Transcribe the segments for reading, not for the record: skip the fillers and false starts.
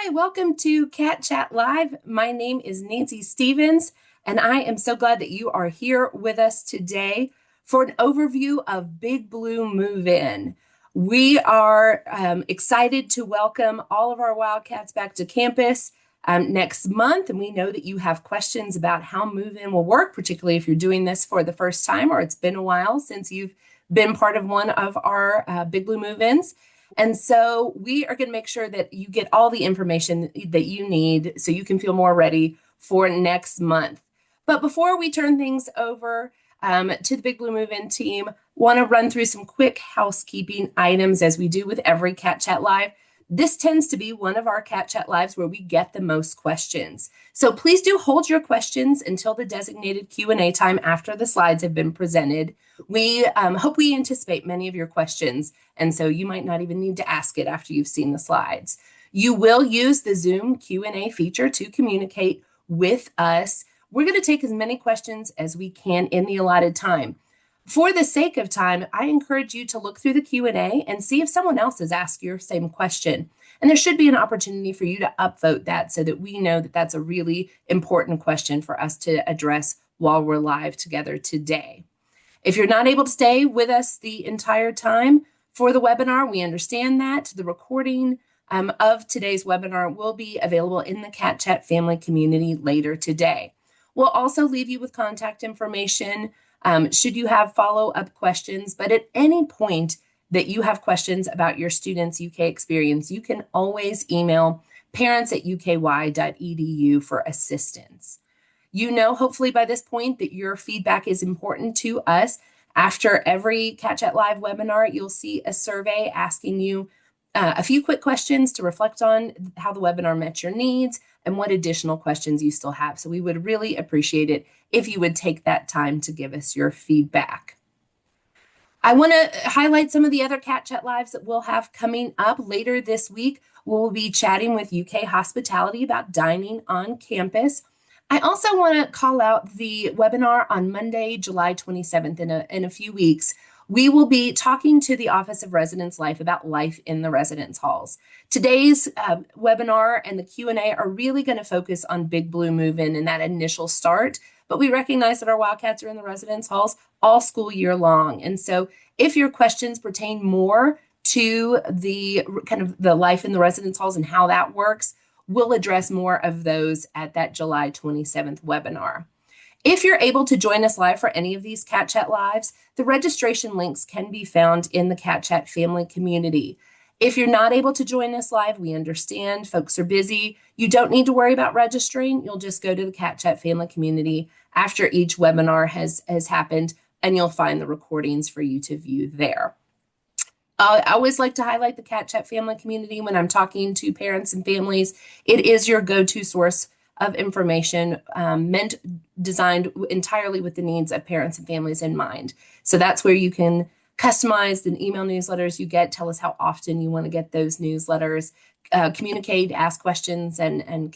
Hi, welcome to Cat Chat Live. My name is Nancy Stevens, and I am so glad that you are here with us today for an overview of Big Blue Move In. We are excited to welcome all of our Wildcats back to campus next month, and we know that you have questions about how Move In will work, particularly if you're doing this for the first time or it's been a while since you've been part of one of our Big Blue Move Ins. And so we are going to make sure that you get all the information that you need so you can feel more ready for next month. But before we turn things over to the Big Blue Move-In team, want to run through some quick housekeeping items as we do with every Cat Chat Live. This tends to be one of our Cat Chat Lives where we get the most questions. So please do hold your questions until the designated Q&A time after the slides have been presented. We hope we anticipate many of your questions, and so you might not even need to ask it after you've seen the slides. You will use the Zoom Q&A feature to communicate with us. We're going to take as many questions as we can in the allotted time. For the sake of time, I encourage you to look through the Q&A and see if someone else has asked your same question. And there should be an opportunity for you to upvote that so that we know that that's a really important question for us to address while we're live together today. If you're not able to stay with us the entire time for the webinar, we understand that. The recording of today's webinar will be available in the Cat Chat family community later today. We'll also leave you with contact information should you have follow-up questions, but at any point that you have questions about your students' UK experience, you can always email parents@uky.edu for assistance. You know, hopefully by this point, that your feedback is important to us. After every Cat Chat Live webinar, you'll see a survey asking you a few quick questions to reflect on how the webinar met your needs and what additional questions you still have. So we would really appreciate it if you would take that time to give us your feedback. I want to highlight some of the other Cat Chat Lives that we'll have coming up later this week. We'll be chatting with UK Hospitality about dining on campus. I also want to call out the webinar on Monday, July 27th in a few weeks. We will be talking to the Office of Residence Life about life in the residence halls. Today's webinar and the Q&A are really going to focus on Big Blue Move-In and that initial start, but we recognize that our Wildcats are in the residence halls all school year long. And so if your questions pertain more to the kind of the life in the residence halls and how that works, we'll address more of those at that July 27th webinar. If you're able to join us live for any of these Cat Chat Lives, the registration links can be found in the Cat Chat family community. If you're not able to join us live, we understand folks are busy. You don't need to worry about registering. You'll just go to the Cat Chat family community after each webinar has happened, and you'll find the recordings for you to view there. I always like to highlight the Cat Chat family community when I'm talking to parents and families. It is your go-to source of information designed entirely with the needs of parents and families in mind. So that's where you can customize the email newsletters you get, tell us how often you want to get those newsletters, communicate, ask questions, and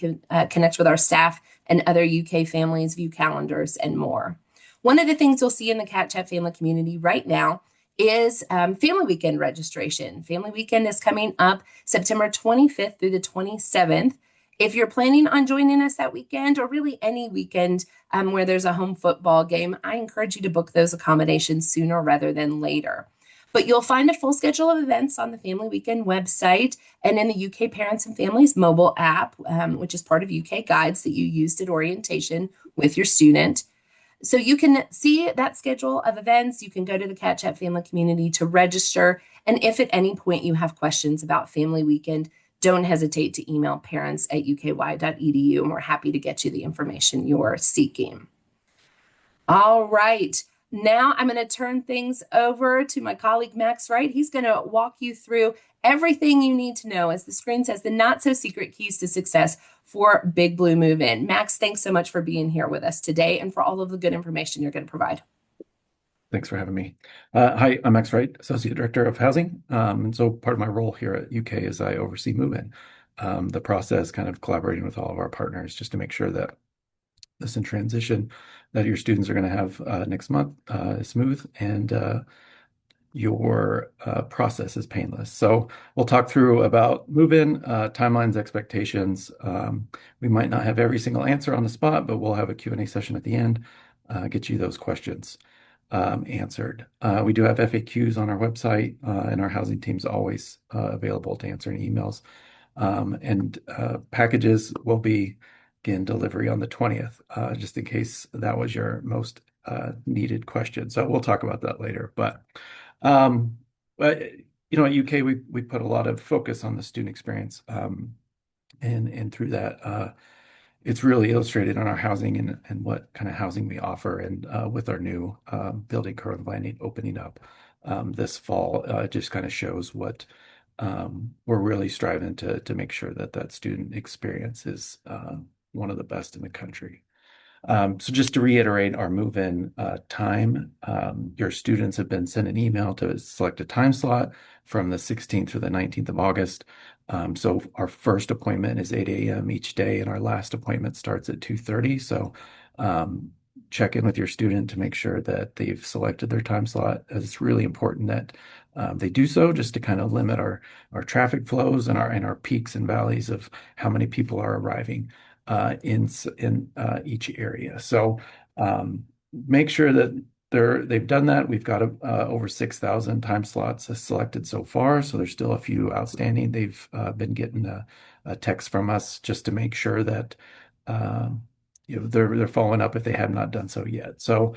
connect with our staff and other UK families, view calendars, and more. One of the things you'll see in the Cat Chat family community right now is Family Weekend registration. Family Weekend is coming up September 25th through the 27th. If you're planning on joining us that weekend, or really any weekend where there's a home football game, I encourage you to book those accommodations sooner rather than later. But you'll find a full schedule of events on the Family Weekend website and in the UK Parents and Families mobile app, which is part of UK Guides that you used at orientation with your student. So you can see that schedule of events. You can go to the Cat Chat family community to register. And if at any point you have questions about Family Weekend, don't hesitate to email parents@uky.edu, and we're happy to get you the information you're seeking. All right. Now I'm going to turn things over to my colleague, Max Wright. He's going to walk you through everything you need to know, as the screen says, the not-so-secret keys to success for Big Blue Move-In. Max, thanks so much for being here with us today and for all of the good information you're going to provide. Thanks for having me. Hi, I'm Max Wright, Associate Director of Housing. And so part of my role here at UK is I oversee move-in, the process, kind of collaborating with all of our partners just to make sure that this transition that your students are going to have next month is smooth and your process is painless. So we'll talk through about move-in, timelines, expectations. We might not have every single answer on the spot, but we'll have a Q&A session at the end, get you those questions answered. We do have FAQs on our website, and our housing team's always available to answer any emails. And packages will be, again, delivery on the 20th, just in case that was your most needed question. So we'll talk about that later. Um, but at UK, we put a lot of focus on the student experience, and through that, it's really illustrated on our housing and what kind of housing we offer. And with our new building Curwen Landing opening up this fall, it just kind of shows what we're really striving to make sure that that student experience is one of the best in the country. So just to reiterate our move-in time, your students have been sent an email to select a time slot from the 16th to the 19th of August. So our first appointment is 8 a.m. each day, and our last appointment starts at 2:30. So check in with your student to make sure that they've selected their time slot. It's really important that they do so, just to kind of limit our traffic flows and our peaks and valleys of how many people are arriving in each area. So make sure that they've done that. We've got over 6,000 time slots selected so far, so there's still a few outstanding. They've been getting a text from us just to make sure that they're following up if they have not done so yet. So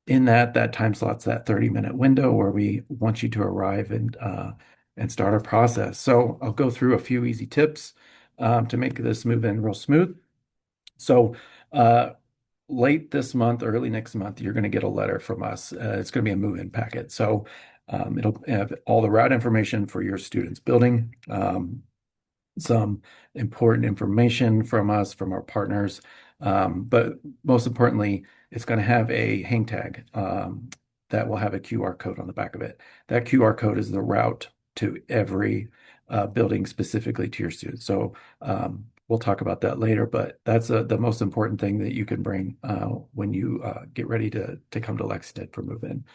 in that time slot's that 30-minute window where we want you to arrive and start our process. So I'll go through a few easy tips to make this move in real smooth. So late this month, early next month, you're going to get a letter from us. It's going to be a move-in packet. So it'll have all the route information for your student's building, some important information from us, from our partners. But most importantly, it's going to have a hang tag that will have a QR code on the back of it. That QR code is the route to every building specifically to your students. So we'll talk about that later, but that's the most important thing that you can bring when you get ready to come to Lexington for move-in.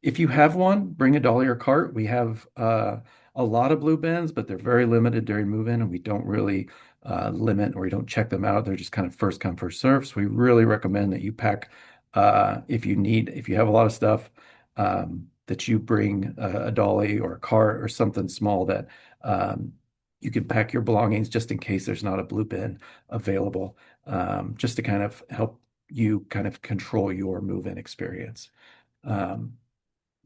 If you have one, bring a dolly or cart. We have a lot of blue bins, but they're very limited during move-in, and we don't really limit, or we don't check them out. They're just kind of first come, first serve. So we really recommend that you pack, if you have a lot of stuff, that you bring a dolly or a cart or something small that you can pack your belongings just in case there's not a blue bin available, just to kind of help you kind of control your move-in experience.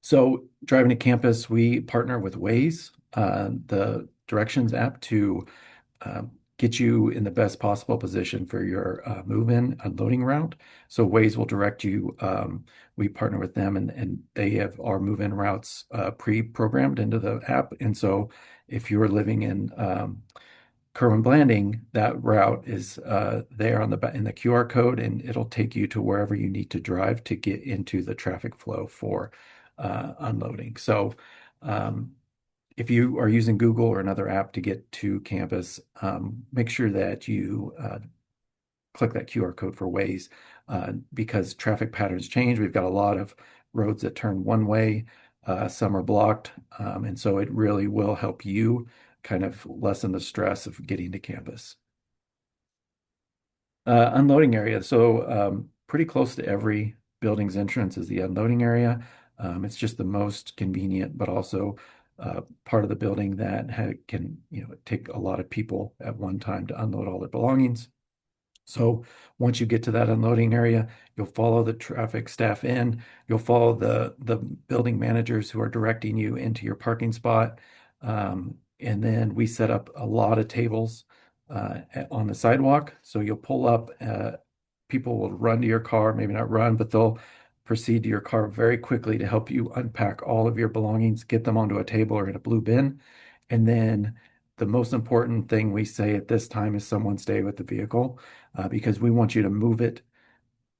So driving to campus, we partner with Waze, the directions app, to get you in the best possible position for your move-in unloading route. So Waze will direct you. We partner with them, and they have our move-in routes pre-programmed into the app. And so if you're living in Curwen Landing, that route is there in the QR code, and it'll take you to wherever you need to drive to get into the traffic flow for unloading. So if you are using Google or another app to get to campus, make sure that you click that QR code for Waze, because traffic patterns change. We've got a lot of roads that turn one way, some are blocked, and so it really will help you kind of lessen the stress of getting to campus. Unloading area. So pretty close to every building's entrance is the unloading area. It's just the most convenient, but also part of the building that can take a lot of people at one time to unload all their belongings. So once you get to that unloading area, you'll follow the traffic staff in. You'll follow the building managers who are directing you into your parking spot. And then we set up a lot of tables on the sidewalk. So you'll pull up, people will run to your car, maybe not run, but they'll proceed to your car very quickly to help you unpack all of your belongings, get them onto a table or in a blue bin. And then the most important thing we say at this time is someone stay with the vehicle, because we want you to move it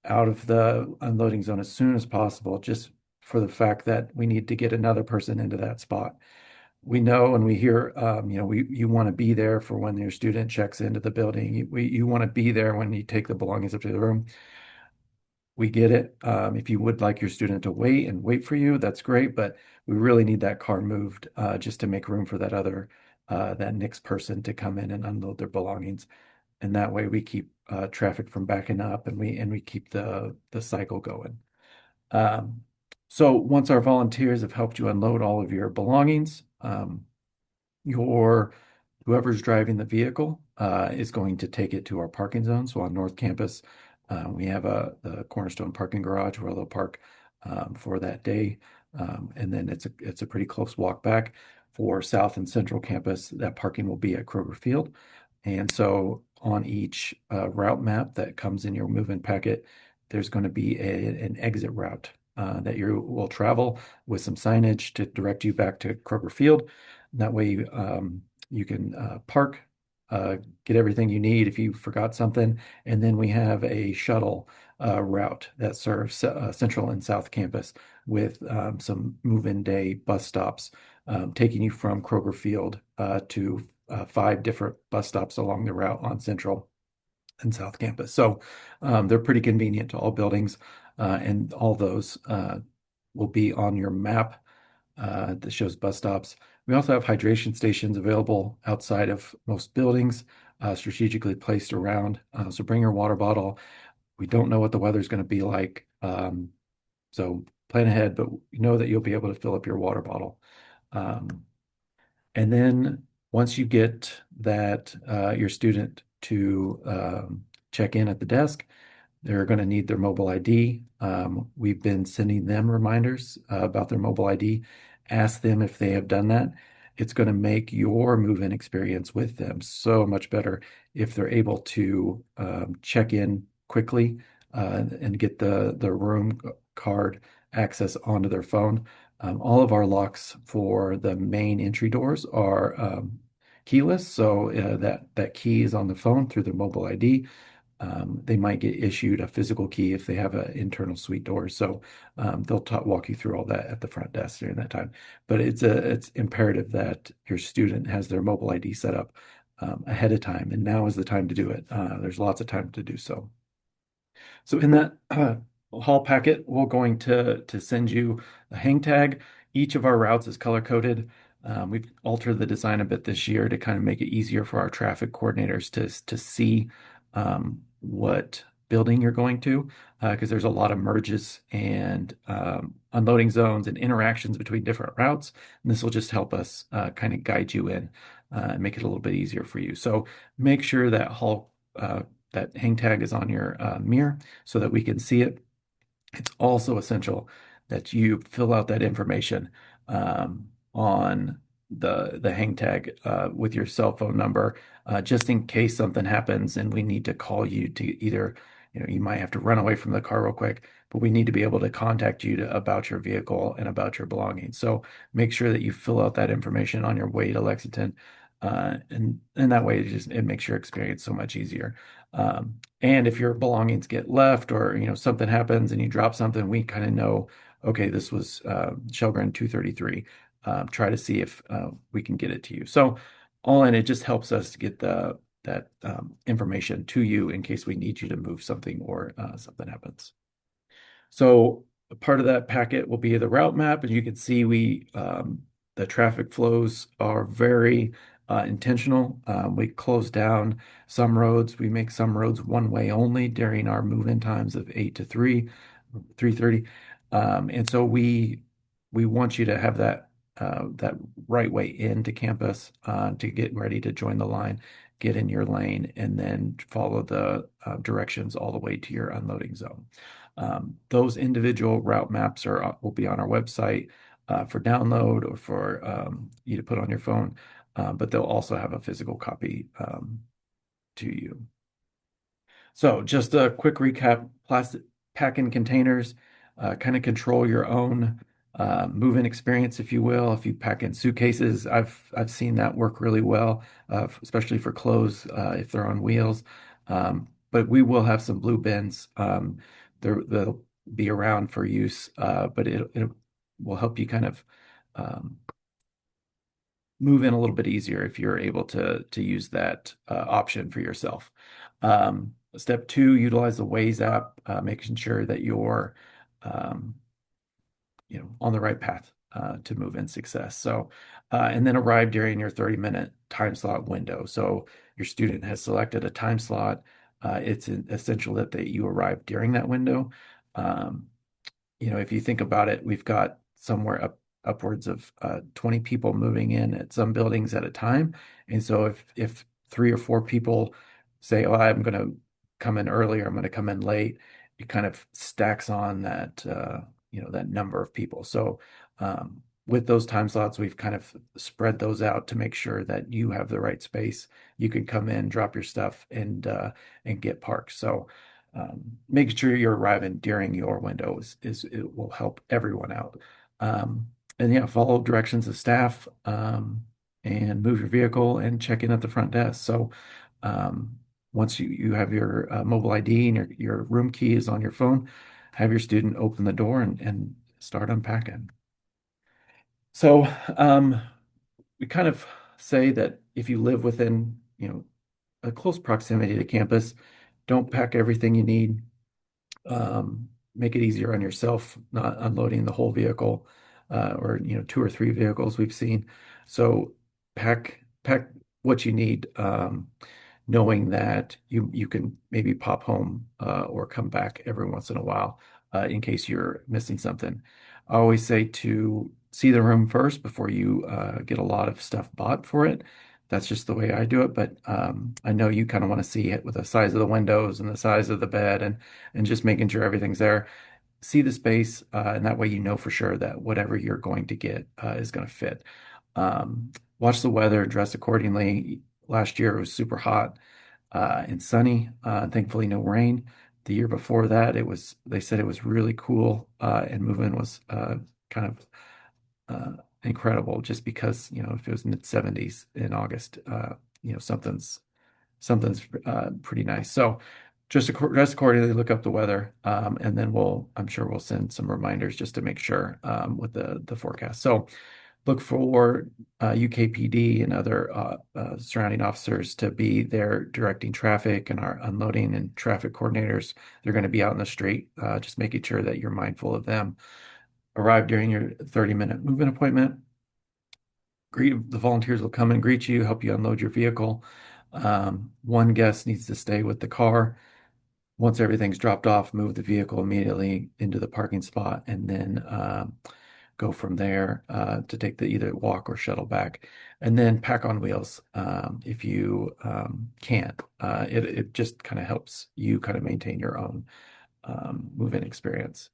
out of the unloading zone as soon as possible, just for the fact that we need to get another person into that spot. We know and we hear, you want to be there for when your student checks into the building. You want to be there when you take the belongings up to the room. We get it. If you would like your student to wait for you, that's great, but we really need that car moved just to make room for that next person to come in and unload their belongings. And that way we keep traffic from backing up, and we keep the cycle going. Um, so once our volunteers have helped you unload all of your belongings, your whoever's driving the vehicle is going to take it to our parking zone. So on North Campus, we have the Cornerstone parking garage where they'll park for that day, and then it's a pretty close walk back. For South and Central Campus, that parking will be at Kroger Field, and so on each route map that comes in your move-in packet, there's going to be an exit route that you will travel with some signage to direct you back to Kroger Field. That way, you can park, get everything you need if you forgot something, and then we have a shuttle route that serves Central and South Campus with some move-in day bus stops, taking you from Kroger Field to 5 different bus stops along the route on Central and South Campus. So they're pretty convenient to all buildings, and all those will be on your map that shows bus stops. We also have hydration stations available outside of most buildings, strategically placed around. So bring your water bottle. We don't know what the weather's going to be like, so plan ahead, but you know that you'll be able to fill up your water bottle. And then once you get that your student to check in at the desk, they're going to need their mobile ID. We've been sending them reminders about their mobile ID. Ask them if they have done that. It's going to make your move-in experience with them so much better if they're able to check in quickly and get the room card access onto their phone. All of our locks for the main entry doors are keyless, so that key is on the phone through the mobile ID. They might get issued a physical key if they have an internal suite door. So they'll walk you through all that at the front desk during that time. But it's imperative that your student has their mobile ID set up ahead of time, and now is the time to do it. There's lots of time to do so. So in that hall packet, we're going to send you a hang tag. Each of our routes is color coded. We've altered the design a bit this year to kind of make it easier for our traffic coordinators to see what building you're going to, because there's a lot of merges and unloading zones and interactions between different routes. And this will just help us kind of guide you in and make it a little bit easier for you. So make sure that that hang tag is on your mirror so that we can see it. It's also essential that you fill out that information on the hang tag with your cell phone number, just in case something happens and we need to call you to either, you might have to run away from the car real quick, but we need to be able to contact you about your vehicle and about your belongings. So make sure that you fill out that information on your way to Lexington. And that way it makes your experience so much easier. And if your belongings get left or something happens and you drop something, we kind of know, okay, this was Shelgren 233. Try to see if we can get it to you. So all in, it just helps us to get that information to you in case we need you to move something or something happens. So part of that packet will be the route map, and you can see the traffic flows are very intentional. We close down some roads. We make some roads one way only during our move-in times of 8 to 3, 3:30. And so we want you to have that right way into campus to get ready to join the line, get in your lane, and then follow the directions all the way to your unloading zone. Those individual route maps will be on our website for download or for you to put on your phone, but they'll also have a physical copy to you. So just a quick recap: plastic pack-in containers, kind of control your own move-in experience, if you will. If you pack in suitcases, I've seen that work really well, especially for clothes if they're on wheels. But we will have some blue bins. They'll be around for use, but it will help you kind of move in a little bit easier if you're able to use that option for yourself. Step two, utilize the Waze app, making sure that you're um, on the right path to move in success. So, and then arrive during your 30-minute time slot window. So your student has selected a time slot. It's essential that you arrive during that window. Um, if you think about it, we've got somewhere upwards of 20 people moving in at some buildings at a time. And so if three or four people say, "Oh, I'm going to come in earlier, I'm going to come in late," it kind of stacks on that number of people. So with those time slots, we've kind of spread those out to make sure that you have the right space. You can come in, drop your stuff, and get parked. So making sure you're arriving during your window is it will help everyone out. And yeah, follow directions of staff, and move your vehicle and check in at the front desk. So um, once you have your mobile ID and your room key is on your phone, have your student open the door and start unpacking. So we kind of say that if you live within, a close proximity to campus, don't pack everything you need. Make it easier on yourself, not unloading the whole vehicle, or two or three vehicles we've seen. So pack what you need, knowing that you can maybe pop home or come back every once in a while in case you're missing something. I always say to see the room first before you get a lot of stuff bought for it. That's just the way I do it, but I know you kind of want to see it with the size of the windows and the size of the bed and just making sure everything's there. See the space, and that way you know for sure that whatever you're going to get is going to fit. Watch the weather, dress accordingly. Last year it was super hot and sunny. Thankfully, no rain. The year before that, they said it was really cool, and moving was kind of incredible just because, if it was mid 70s in August, something's pretty nice. So just dress accordingly, look up the weather, and then I'm sure we'll send some reminders just to make sure with the forecast. So look for UKPD and other surrounding officers to be there directing traffic, and our unloading and traffic coordinators. They're going to be out in the street, just making sure that you're mindful of them. Arrive during your 30-minute move-in appointment. The volunteers will come and greet you, help you unload your vehicle. One guest needs to stay with the car. Once everything's dropped off, move the vehicle immediately into the parking spot, and then go from there to take the either walk or shuttle back, and then pack on wheels if you can't. It just kind of helps you kind of maintain your own move-in experience.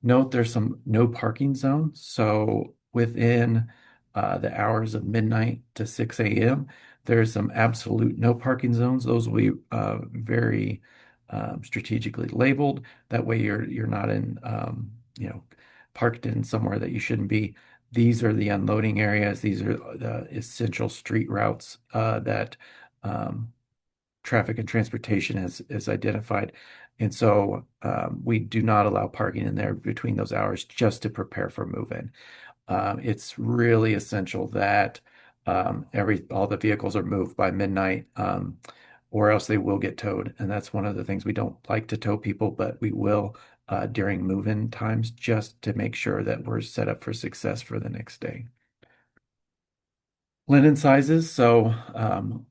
Note there's some no parking zones. So within the hours of midnight to 6 a.m., there's some absolute no parking zones. Those will be very strategically labeled. That way you're not parked in somewhere that you shouldn't be. These are the unloading areas. These are the essential street routes that traffic and transportation has identified. And so we do not allow parking in there between those hours just to prepare for move-in. It's really essential that all the vehicles are moved by midnight, or else they will get towed. And that's one of the things we don't like to tow people, but we will during move-in times just to make sure that we're set up for success for the next day. Linen sizes. So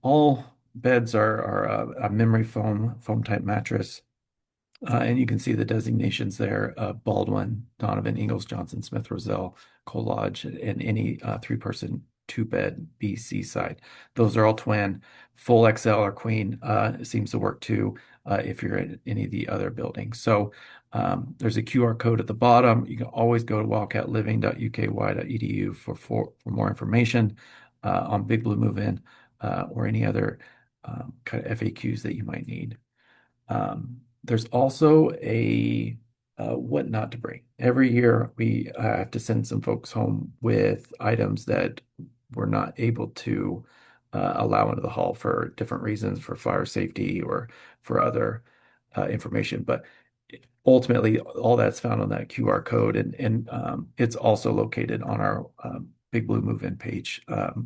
all beds are a memory foam type mattress. And you can see the designations there: Baldwin, Donovan, Ingalls, Johnson, Smith, Roselle, Colage, and any three-person, two-bed B, C side. Those are all twin. Full XL or queen seems to work too if you're in any of the other buildings. So there's a QR code at the bottom. You can always go to wildcatliving.uky.edu for more information on Big Blue Move-In or any other kind of FAQs that you might need. There's also a what not to bring. Every year we have to send some folks home with items that we're not able to allow into the hall for different reasons, for fire safety or for other information. But ultimately, all that's found on that QR code, and it's also located on our Big Blue Move-In page.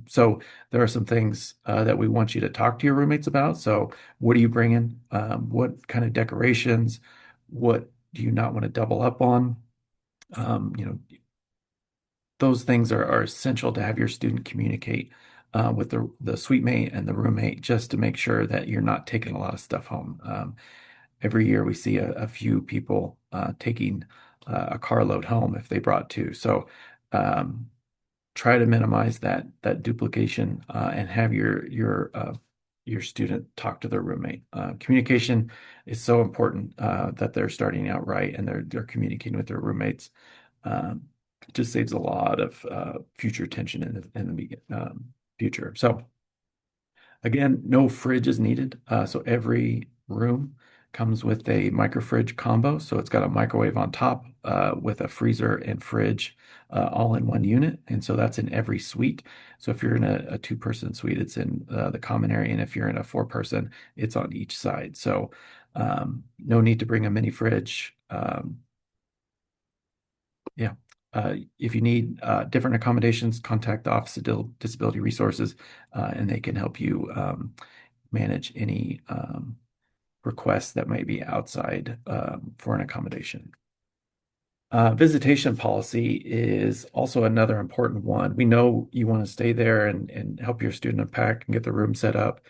So there are some things that we want you to talk to your roommates about. So what are you bringing? What kind of decorations? What do you not want to double up on? You know, those things are essential to have your student communicate with the suite mate and the roommate just to make sure that you're not taking a lot of stuff home. Every year we see a few people taking a carload home if they brought two. So try to minimize that duplication and have your student talk to their roommate. Communication is so important that they're starting out right and they're communicating with their roommates. Um, it just saves a lot of future tension in the future. So again, no fridge is needed. So every room comes with a micro fridge combo. So it's got a microwave on top with a freezer and fridge all in one unit. And so that's in every suite. So if you're in a two-person suite, it's in the common area. And if you're in a four-person, it's on each side. So no need to bring a mini fridge. Yeah. If you need different accommodations, contact the Office of Disability Resources, and they can help you manage any requests that might be outside for an accommodation. Visitation policy is also another important one. We know you want to stay there and help your student unpack and get the room set up.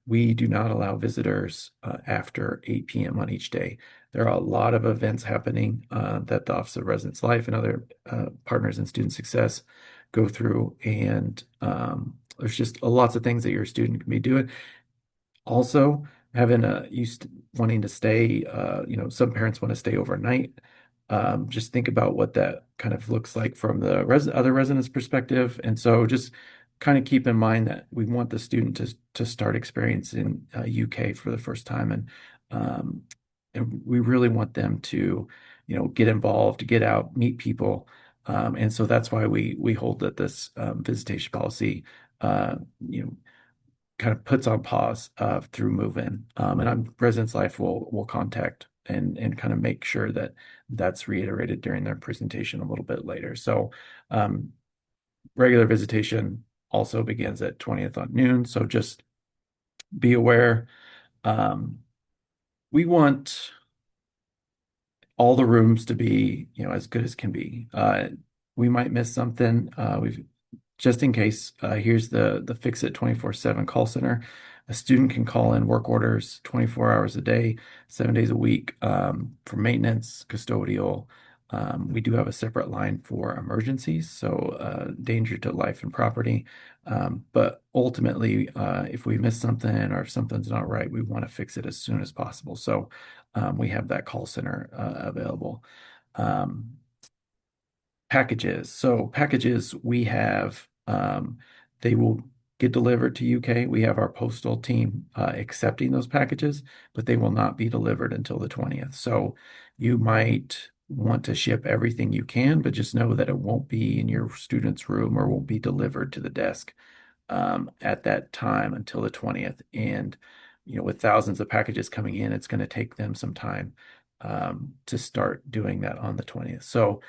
We do not allow visitors after 8 p.m. on each day. There are a lot of events happening that the Office of Residence Life and other partners in student success go through, and there's just lots of things that your student can be doing. Also, having wanting to stay, some parents want to stay overnight. Just think about what that kind of looks like from the other residents' perspective. And so just kind of keep in mind that we want the student to start experiencing UK for the first time. And we really want them to, get involved, get out, meet people. And so that's why we hold that this visitation policy, you know, kind of puts on pause through move-in. And Residence Life will contact and kind of make sure that that's reiterated during their presentation a little bit later. So regular visitation also begins at 20th on noon. So just be aware. We want all the rooms to be, as good as can be. We might miss something. We've just in case, here's the Fix It 24/7 call center. A student can call in work orders 24 hours a day, 7 days a week for maintenance, custodial. We do have a separate line for emergencies, so danger to life and property. But ultimately, if we miss something or if something's not right, we want to fix it as soon as possible. So we have that call center available. Um, Packages. So packages we have, they will get delivered to UK. We have our postal team accepting those packages, but they will not be delivered until the 20th. So you might want to ship everything you can, but just know that it won't be in your student's room or won't be delivered to the desk at that time until the 20th. And, with thousands of packages coming in, it's going to take them some time to start doing that on the 20th. So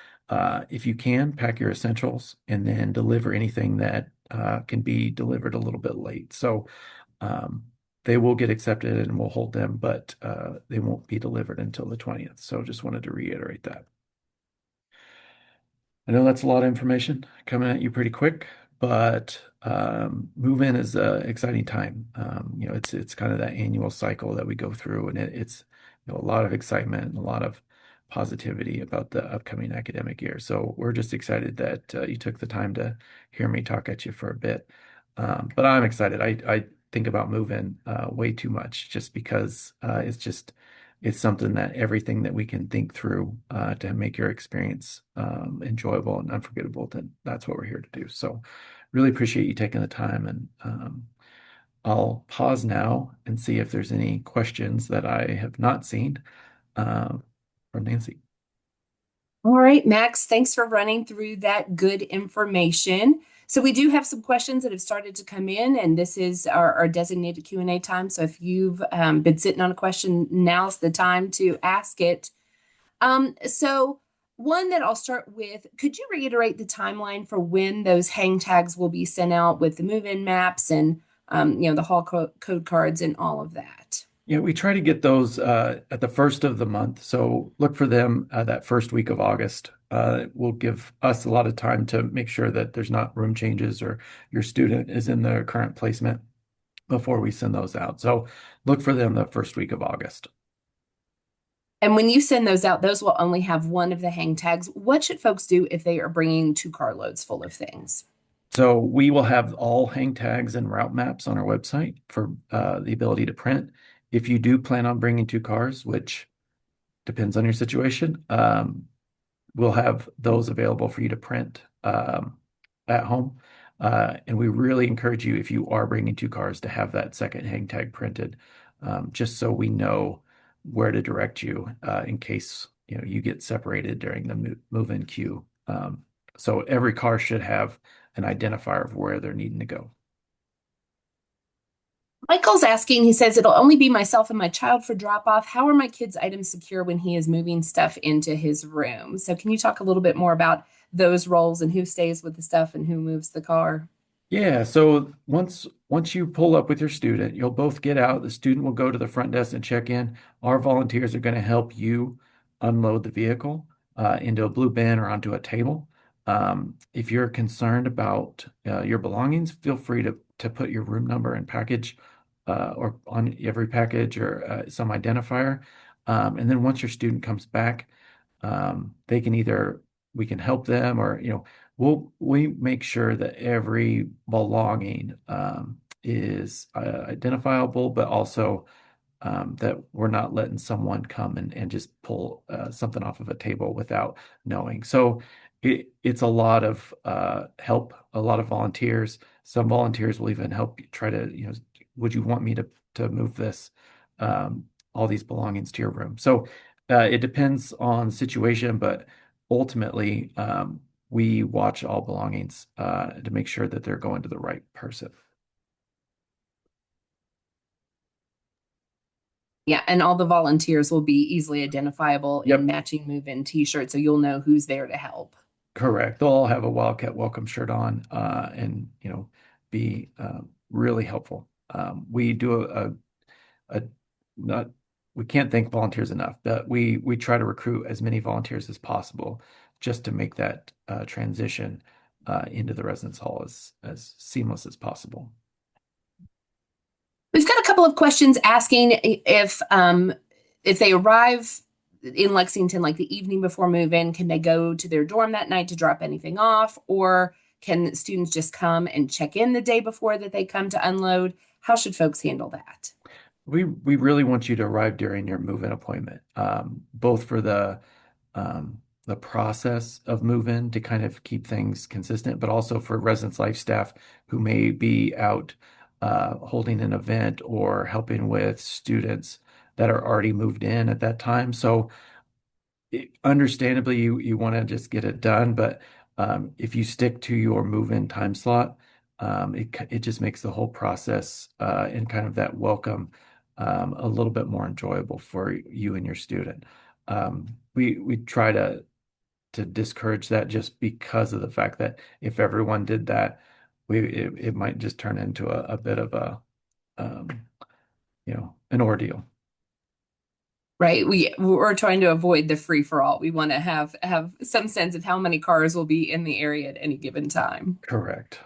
if you can, pack your essentials and then deliver anything that can be delivered a little bit late. So they will get accepted and we'll hold them, but they won't be delivered until the 20th. So just wanted to reiterate that. I know that's a lot of information coming at you pretty quick, but move-in is an exciting time. It's kind of that annual cycle that we go through, and it's a lot of excitement and a lot of positivity about the upcoming academic year. So we're just excited that you took the time to hear me talk at you for a bit. But I'm excited. I think about move-in way too much just because it's something that everything that we can think through to make your experience enjoyable and unforgettable, then that's what we're here to do. So really appreciate you taking the time, and I'll pause now and see if there's any questions that I have not seen from Nancy. All right, Max, thanks for running through that good information. So we do have some questions that have started to come in, and this is our designated Q&A time. So if you've been sitting on a question, now's the time to ask it. So One that I'll start with, could you reiterate the timeline for when those hang tags will be sent out with the move-in maps and the code cards and all of that? Yeah, we try to get those at the first of the month. So look for them that first week of August. Will give us a lot of time to make sure that there's not room changes or your student is in the current placement before we send those out. So look for them the first week of August. And when you send those out, those will only have one of the hang tags. What should folks do if they are bringing two carloads full of things? So we will have all hang tags and route maps on our website for the ability to print. If you do plan on bringing two cars, which depends on your situation, we'll have those available for you to print at home. And we really encourage you, if you are bringing two cars, to have that second hang tag printed, just so we know where to direct you in case you get separated during the move-in queue. So every car should have an identifier of where they're needing to go. Michael's asking, he says, it'll only be myself and my child for drop off. How are my kids' items secure when he is moving stuff into his room? So, can you talk a little bit more about those roles and who stays with the stuff and who moves the car? Yeah, so once you pull up with your student, you'll both get out. The student will go to the front desk and check in. Our volunteers are going to help you unload the vehicle into a blue bin or onto a table. If you're concerned about your belongings, feel free to put your room number and package or on every package or some identifier. And then once your student comes back, they can either we can help them or we make sure that every belonging is identifiable, but also that we're not letting someone come and just pull something off of a table without knowing. So it's a lot of help, a lot of volunteers. Some volunteers will even help you try to, would you want me to move this, all these belongings to your room? So it depends on the situation, but ultimately, we watch all belongings to make sure that they're going to the right person. Yeah, and all the volunteers will be easily identifiable in Yep, matching move-in t-shirts, so you'll know who's there to help. correct. They'll all have a Wildcat welcome shirt on, and be really helpful. We do a not we can't thank volunteers enough, but we try to recruit as many volunteers as possible just to make that transition into the residence hall as seamless as possible. We've got a couple of questions asking if they arrive in Lexington like the evening before move-in, can they go to their dorm that night to drop anything off, or can students just come and check in the day before that they come to unload? How should folks handle that? We really want you to arrive during your move-in appointment, both for the process of move-in to kind of keep things consistent, but also for residence life staff who may be out holding an event or helping with students that are already moved in at that time. So understandably, you want to just get it done, but if you stick to your move-in time slot, it just makes the whole process and kind of that welcome a little bit more enjoyable for you and your student. We try to discourage that just because of the fact that if everyone did that, it might just turn into a bit of um, an ordeal. Right. We're trying to avoid the free for all. We want to have some sense of how many cars will be in the area at any given time. Correct.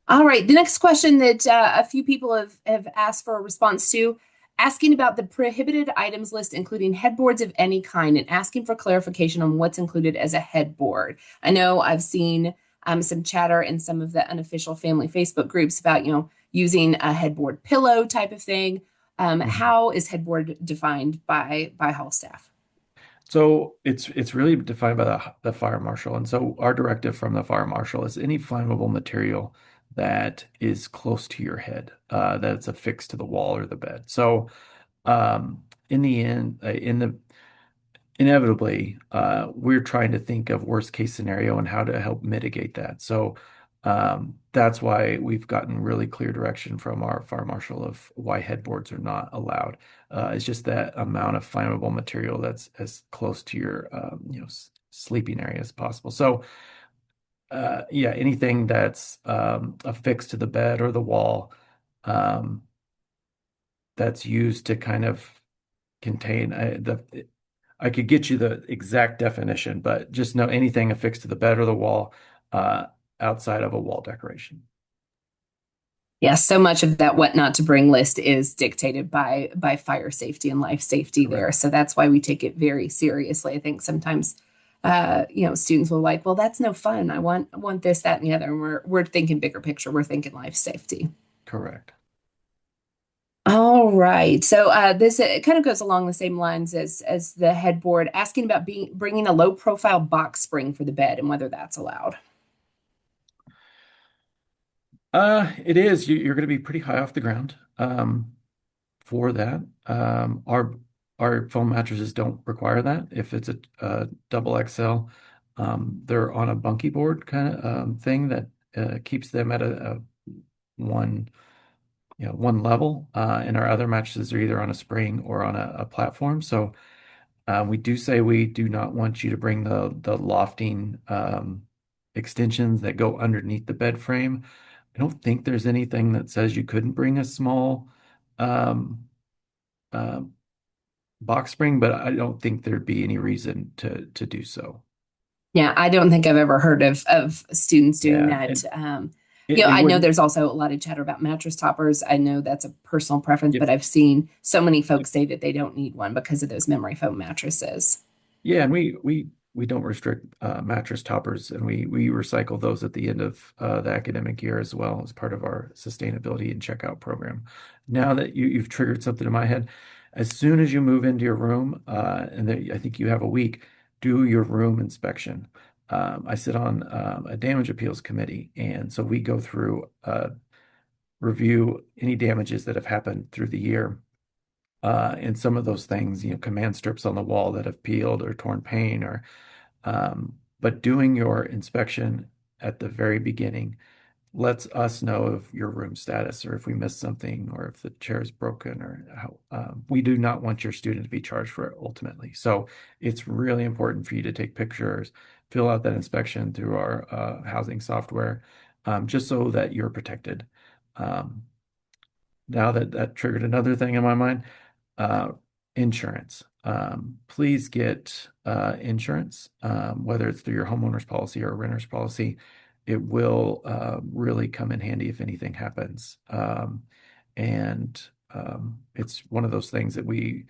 All right. The next question that a few people have asked for a response to, asking about the prohibited items list, including headboards of any kind, and asking for clarification on what's included as a headboard. I know I've seen some chatter in some of the unofficial family Facebook groups about, using a headboard pillow type of thing. Mhm. How is headboard defined by hall staff? So it's really defined by the fire marshal. And so our directive from the fire marshal is any flammable material that is close to your head, that's affixed to the wall or the bed. So in the end, inevitably, we're trying to think of worst case scenario and how to help mitigate that. So that's why we've gotten really clear direction from our fire marshal of why headboards are not allowed. It's just that amount of flammable material that's as close to your sleeping area as possible. So yeah, anything that's affixed to the bed or the wall, um, that's used to kind of contain I could get you the exact definition, but just know anything affixed to the bed or the wall uh, outside of a wall decoration. Yeah, so much of that what not to bring list is dictated by fire safety and life safety there. Correct. So that's why we take it very seriously. I think sometimes students will like, well, that's no fun. I want this, that, and the other. And we're thinking bigger picture. We're thinking life safety. Correct. All right. So this it kind of goes along the same lines as the headboard, asking about bringing a low profile box spring for the bed and whether that's allowed. It is. You're going to be pretty high off the ground for that. Our foam mattresses don't require that. If it's a double XL, they're on a bunky board kind of thing that keeps them at a one one level. And our other mattresses are either on a spring or on a platform. So we do say we do not want you to bring the lofting extensions that go underneath the bed frame. I don't think there's anything that says you couldn't bring a small um, uh, box spring, but I don't think there'd be any reason to do so. Yeah, I don't think I've ever heard of students doing Yeah, that. and it I know wouldn't. there's also a lot of chatter about mattress toppers. I know that's a personal preference, Yep. but I've seen so many Yep. folks say that they don't need one because of those memory foam mattresses. Yeah, and we don't restrict mattress toppers, and we recycle those at the end of the academic year as well as part of our sustainability and checkout program. Now that you've triggered something in my head, as soon as you move into your room, and I think you have a week, do your room inspection. I sit on a damage appeals committee, and so we go through review any damages that have happened through the year. And some of those things, command strips on the wall that have peeled or torn paint but doing your inspection at the very beginning lets us know of your room status or if we missed something or if the chair is broken or how we do not want your student to be charged for it ultimately. So it's really important for you to take pictures, fill out that inspection through our housing software, just so that you're protected. Um, Now that triggered another thing in my mind, uh, insurance. Please get insurance, whether it's through your homeowner's policy or a renter's policy. It will really come in handy if anything happens. And it's one of those things that we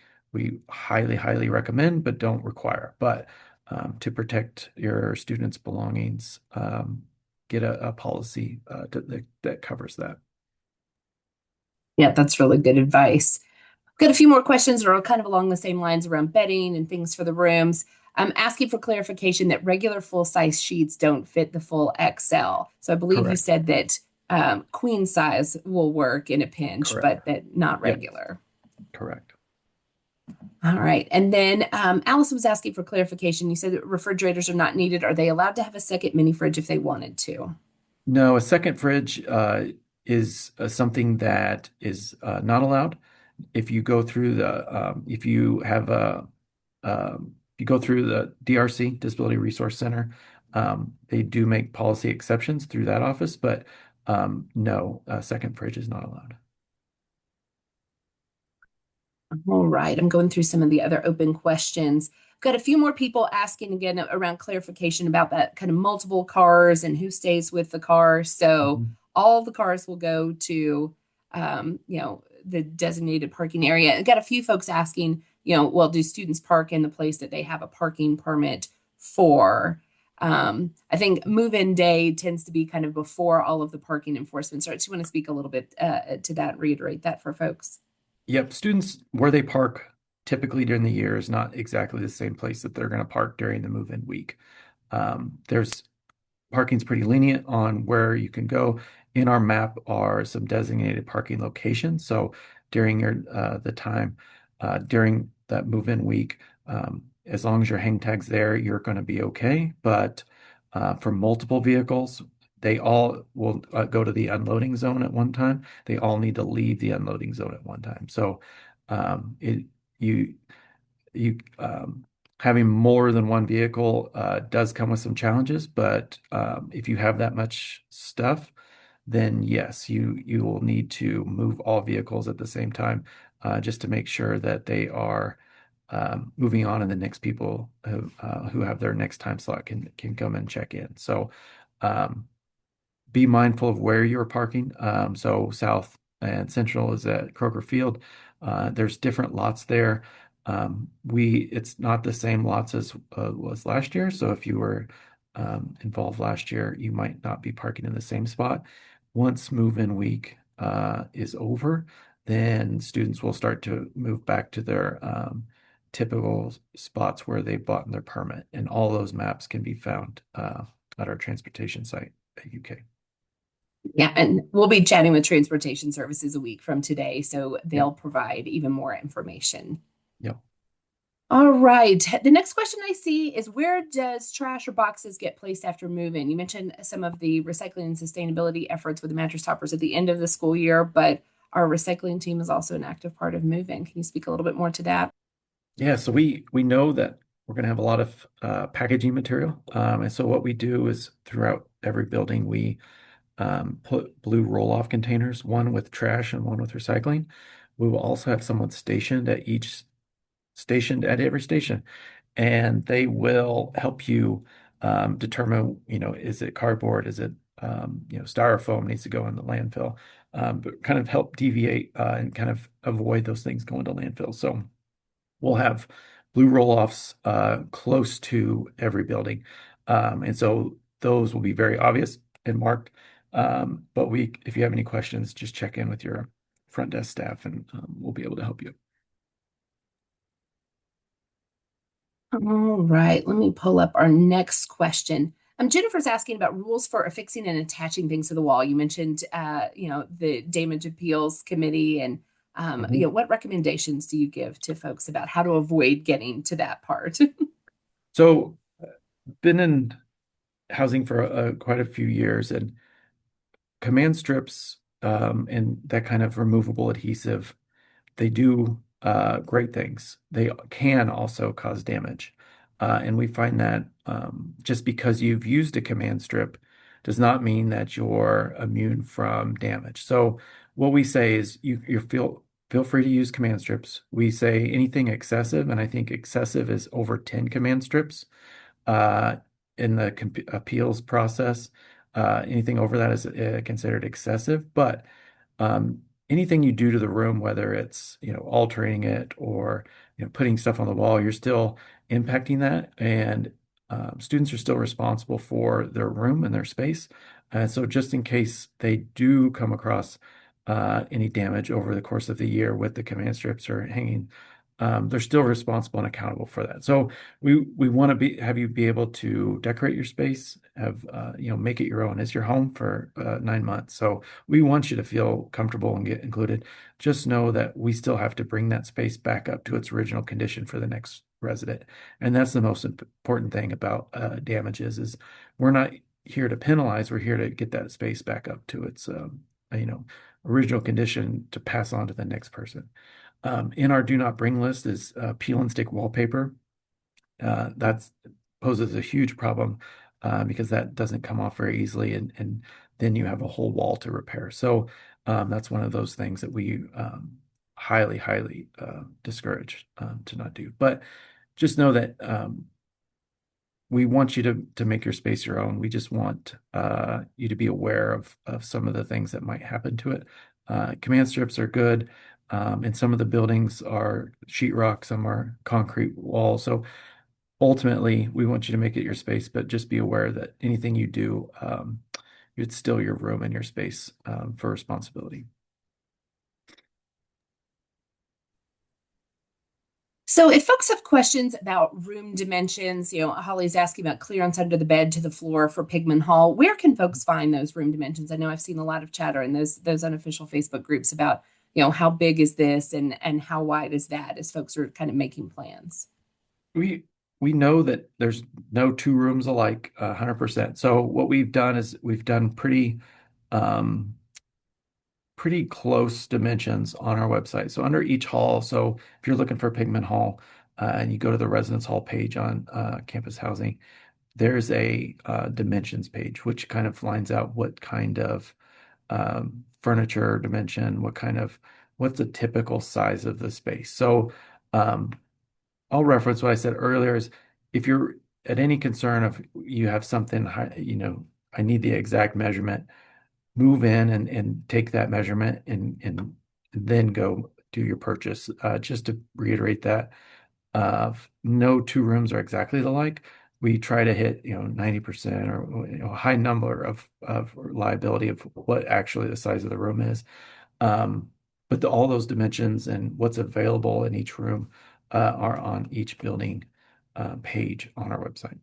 highly, highly recommend, but don't require. But to protect your students' belongings, get a policy that covers that. Yeah, that's really good advice. Got a few more questions that are kind of along the same lines around bedding and things for the rooms. I'm asking for clarification that regular full size sheets don't fit the full XL. So I believe you Correct. said that queen size will work in a pinch, Correct. but that not Yep. regular. Correct. All right. And then Alice was asking for clarification. You said that refrigerators are not needed. Are they allowed to have a second mini fridge if they wanted to? No, a second fridge is something that is not allowed. If you go through if you have if you go through the DRC, Disability Resource Center, they do make policy exceptions through that office, but no, a second fridge is not allowed. All right, I'm going through some of the other open questions. Got a few more people asking again around clarification about that kind of multiple cars and who stays with the car. So Mhm. all the cars will go to, the designated parking area. I got a few folks asking, well, do students park in the place that they have a parking permit for? I think move-in day tends to be kind of before all of the parking enforcement starts. You want to speak a little bit to that, reiterate that for folks? Yep, students where they park typically during the year is not exactly the same place that they're going to park during the move-in week. There's Parking's pretty lenient on where you can go. In our map are some designated parking locations. So during the time during that move-in week, as long as your hang tag's there, you're going to be okay. But for multiple vehicles, they all will go to the unloading zone at one time. They all need to leave the unloading zone at one time. So it you you having more than one vehicle does come with some challenges, but if you have that much stuff, then yes, you will need to move all vehicles at the same time just to make sure that they are moving on and the next people who have their next time slot can come and check in. So um, be mindful of where you're parking. So South and Central is at Kroger Field. There's different lots there. It's not the same lots as was last year. So if you were involved last year, you might not be parking in the same spot. Once move-in week is over, then students will start to move back to their typical spots where they bought their permit, and all those maps can be found at our transportation site at UK. Yeah, and we'll be chatting with Transportation Services a week from today, so Yep. they'll provide even more information. Yep. All right. The next question I see is, where does trash or boxes get placed after move-in? You mentioned some of the recycling and sustainability efforts with the mattress toppers at the end of the school year, but our recycling team is also an active part of move-in. Can you speak a little bit more to that? Yeah, so we know that we're going to have a lot of packaging material, and so what we do is throughout every building we put blue roll-off containers, one with trash and one with recycling. We will also have someone stationed at every station, and they will help you determine, is it cardboard, is it styrofoam needs to go in the landfill, but kind of help deviate and kind of avoid those things going to landfill. So we'll have blue roll-offs close to every building. And so those will be very obvious and marked. But if you have any questions, just check in with your front desk staff and we'll be able to help you. All right, let me pull up our next question. Jennifer's asking about rules for affixing and attaching things to the wall. You mentioned, the damage appeals committee, and Mhm. what recommendations do you give to folks about how to avoid getting to that part? So, been in housing for quite a few years, and command strips and that kind of removable adhesive, they do great things. They can also cause damage. And we find that just because you've used a command strip does not mean that you're immune from damage. So what we say is you feel free to use command strips. We say anything excessive, and I think excessive is over 10 command strips uh, in the appeals process. Anything over that is considered excessive, but um, anything you do to the room, whether it's, altering it or, putting stuff on the wall, you're still impacting that. And students are still responsible for their room and their space. So just in case they do come across any damage over the course of the year with the command strips or hanging, they're still responsible and accountable for that. So we want to have you be able to decorate your space, make it your own. It's your home for 9 months. So we want you to feel comfortable and get included. Just know that we still have to bring that space back up to its original condition for the next resident. And that's the most important thing about damages is we're not here to penalize. We're here to get that space back up to its, you know, original condition to pass on to the next person. In our do not bring list is peel and stick wallpaper. That poses a huge problem because that doesn't come off very easily, and then you have a whole wall to repair. So that's one of those things that we highly, highly discourage to not do. But just know that we want you to make your space your own. We just want you to be aware of some of the things that might happen to it. Command strips are good. And some of the buildings are sheetrock, some are concrete walls. So ultimately, we want you to make it your space, but just be aware that anything you do, it's still your room and your space for responsibility. So if folks have questions about room dimensions, Holly's asking about clearance under the bed to the floor for Pigman Hall. Where can folks find those room dimensions? I know I've seen a lot of chatter in those unofficial Facebook groups about, how big is this and how wide is that as folks are kind of making plans. We we know that there's no two rooms alike 100%. So what we've done is we've done um, pretty close dimensions on our website. So under each hall, so if you're looking for Pigment Hall and you go to the residence hall page on campus housing, there's a dimensions page, which kind of lines out what kind of furniture dimension, what's the typical size of the space. So um, I'll reference what I said earlier is if you're at any concern of you have something, I need the exact measurement, move in and take that measurement and then go do your purchase. Just to reiterate that, no two rooms are exactly alike. We try to hit, 90% or a high number of reliability of what actually the size of the room is. Um, but all those dimensions and what's available in each room are on each building page on our website.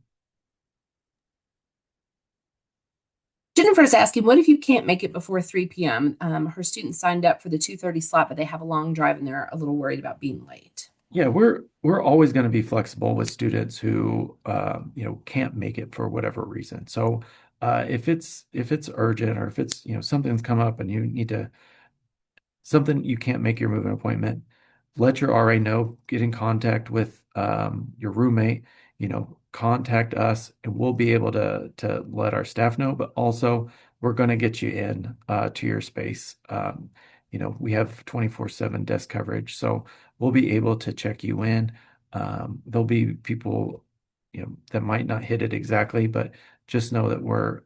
Jennifer's asking, what if you can't make it before 3 p.m.? Her student signed up for the 2:30 slot, but they have a long drive and they're a little worried about being late. Yeah, we're always going to be flexible with students who can't make it for whatever reason. So if it's urgent or if it's something's come up and you need to something you can't make your moving appointment, let your RA know, get in contact with your roommate, contact us and we'll be able to let our staff know, but also we're going to get you in to your space. We have 24/7 desk coverage, so we'll be able to check you in. There'll be people, that might not hit it exactly, but just know that we're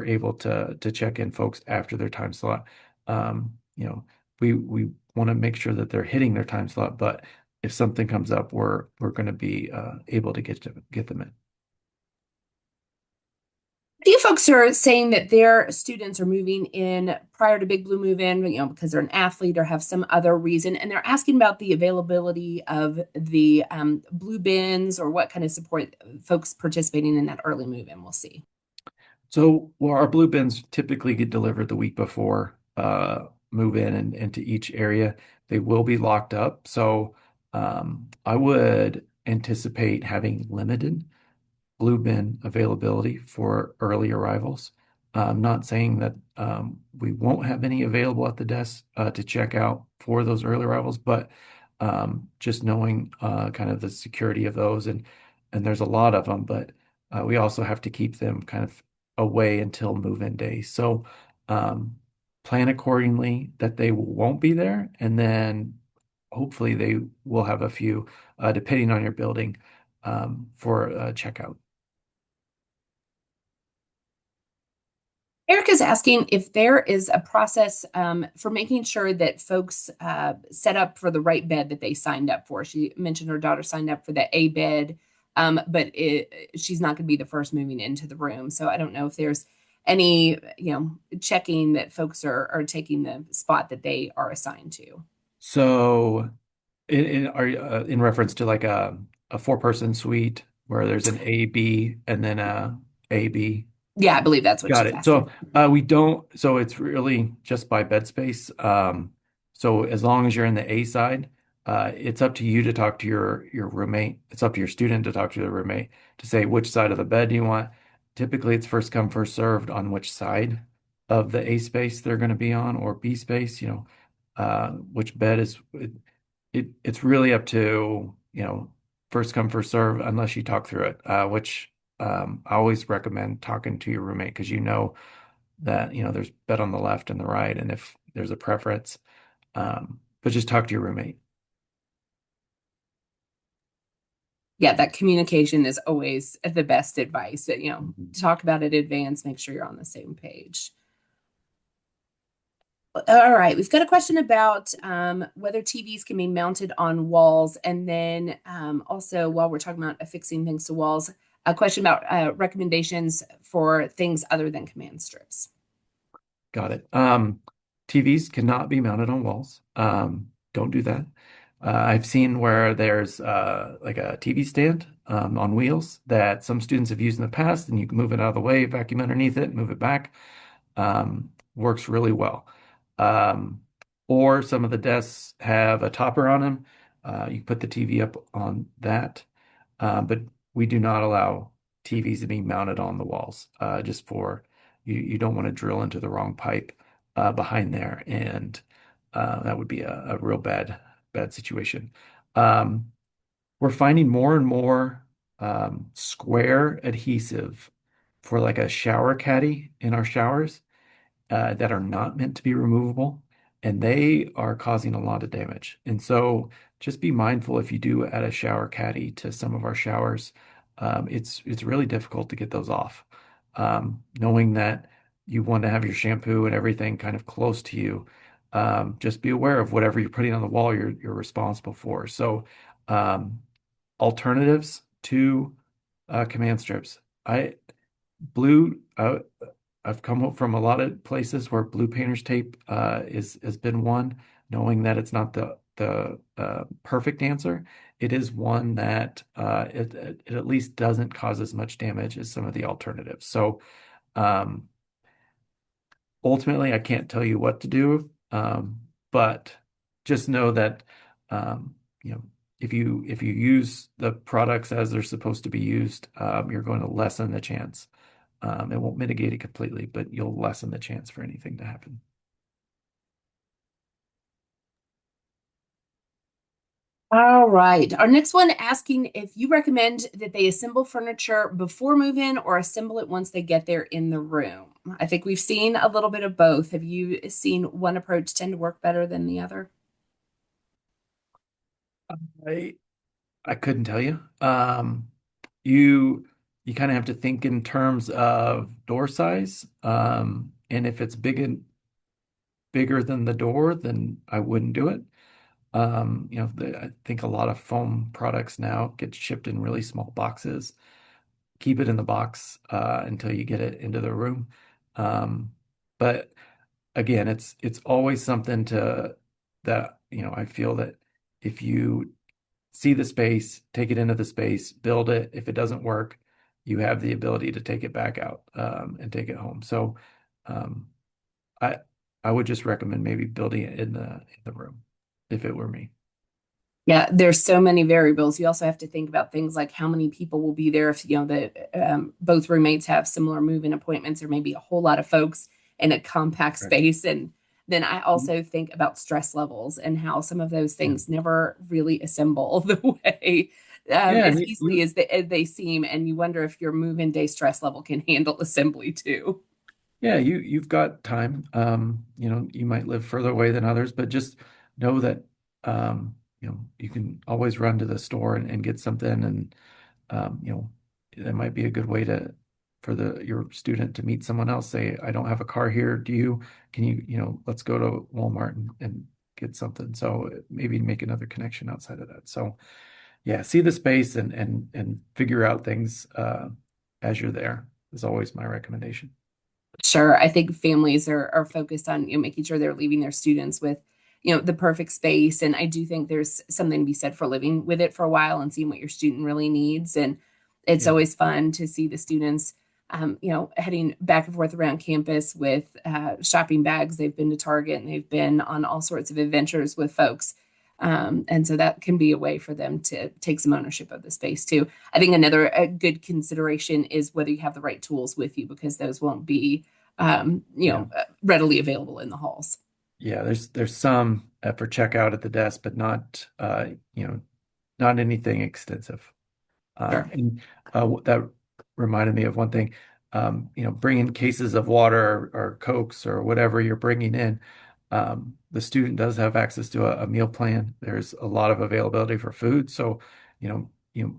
able to check in folks after their time slot. We want to make sure that they're hitting their time slot, but if something comes up, we're going to be able to get them in. A few folks are saying that their students are moving in prior to Big Blue move in, because they're an athlete or have some other reason, and they're asking about the availability of the blue bins or what kind of support folks participating in that early move in. We'll see. So, well, our blue bins typically get delivered the week before move in and into each area. They will be locked up. So, I would anticipate having limited blue bin availability for early arrivals. I'm not saying that we won't have any available at the desk to check out for those early arrivals, but just knowing kind of the security of those and there's a lot of them, but we also have to keep them kind of away until move-in day. So plan accordingly that they won't be there, and then hopefully they will have a few, depending on your building, for checkout. Erica's asking if there is a process for making sure that folks set up for the right bed that they signed up for. She mentioned her daughter signed up for the A bed, but she's not going to be the first moving into the room. So I don't know if there's any, checking that folks are taking the spot that they are assigned to. So in reference to like a four-person suite where there's an A, B, and then a B. Yeah, I believe that's what Got she's it. So asking. we don't, so it's really just by bed space. So as long as you're in the A side, it's up to you to talk to your roommate. It's up to your student to talk to the roommate to say which side of the bed do you want. Typically, it's first come, first served on which side of the A space they're going to be on or B space, which bed is it's really up to, first come, first serve unless you talk through it, which I always recommend talking to your roommate because that, there's bed on the left and the right, and if there's a preference, but just talk to your roommate. Yeah, that communication is always the best advice. That, Mhm. talk about it in advance, make sure you're on the same page. All right, we've got a question about whether TVs can be mounted on walls. And then also, while we're talking about affixing things to walls, a question about recommendations for things other than command strips. Got it. TVs cannot be mounted on walls. Don't do that. I've seen where there's like a TV stand on wheels that some students have used in the past, and you can move it out of the way, vacuum underneath it, move it back. Works really well. Um, or some of the desks have a topper on them. You put the TV up on that. But we do not allow TVs to be mounted on the walls, just for you don't want to drill into the wrong pipe behind there, and that would be a real bad situation. Um, we're finding more and more square adhesive for like a shower caddy in our showers that are not meant to be removable, and they are causing a lot of damage. And so just be mindful if you do add a shower caddy to some of our showers. It's really difficult to get those off. Knowing that you want to have your shampoo and everything kind of close to you, just be aware of whatever you're putting on the wall, you're responsible for. So alternatives to command strips. I blue. I've come up from a lot of places where blue painter's tape is has been one, knowing that it's not the perfect answer. It is one that it at least doesn't cause as much damage as some of the alternatives. So um, ultimately, I can't tell you what to do, but just know that you know if you use the products as they're supposed to be used, you're going to lessen the chance. It won't mitigate it completely, but you'll lessen the chance for anything to happen. All right. Our next one asking if you recommend that they assemble furniture before move-in or assemble it once they get there in the room. I think we've seen a little bit of both. Have you seen one approach tend to work better than the other? I I couldn't tell you. You you kind of have to think in terms of door size, and if it's bigger than the door, then I wouldn't do it. I think a lot of foam products now get shipped in really small boxes. Keep it in the box until you get it into the room. But again, it's always something to that, I feel that if you see the space, take it into the space, build it. If it doesn't work, you have the ability to take it back out and take it home. So um, I I would just recommend maybe building it in the room if it were me. Yeah, there's so many variables. You also have to think about things like how many people will be there if both roommates have similar move-in appointments, or maybe a whole lot of folks in a compact Right. space. And then I Mhm. also think about stress levels and how some of those Yeah. things never really assemble the way Yeah, and as you, easily you as they seem. And you wonder if your move-in day stress level can handle assembly too. yeah, you've got time. You might live further away than others, but just know that you can always run to the store and get something, and um, you know, that might be a good way to for the your student to meet someone else. Say, I don't have a car here. Do you? Can let's go to Walmart and get something. So maybe make another connection outside of that. So yeah, see the space and figure out things as you're there is always my recommendation. Sure. I think families are focused on, making sure they're leaving their students with, the perfect space. And I do think there's something to be said for living with it for a while and seeing what your student really needs. And it's Yeah. always fun to see the students, heading back and forth around campus with shopping bags. They've been to Target and they've been on all sorts of adventures with folks. And so that can be a way for them to take some ownership of the space too. I think another a good consideration is whether you have the right tools with you, because those won't be Yeah. readily available in the halls. Yeah, there's some for checkout at the desk, but not anything extensive. Sure. And that reminded me of one thing. Bringing cases of water or Cokes or whatever you're bringing in. The student does have access to a meal plan. There's a lot of availability for food, so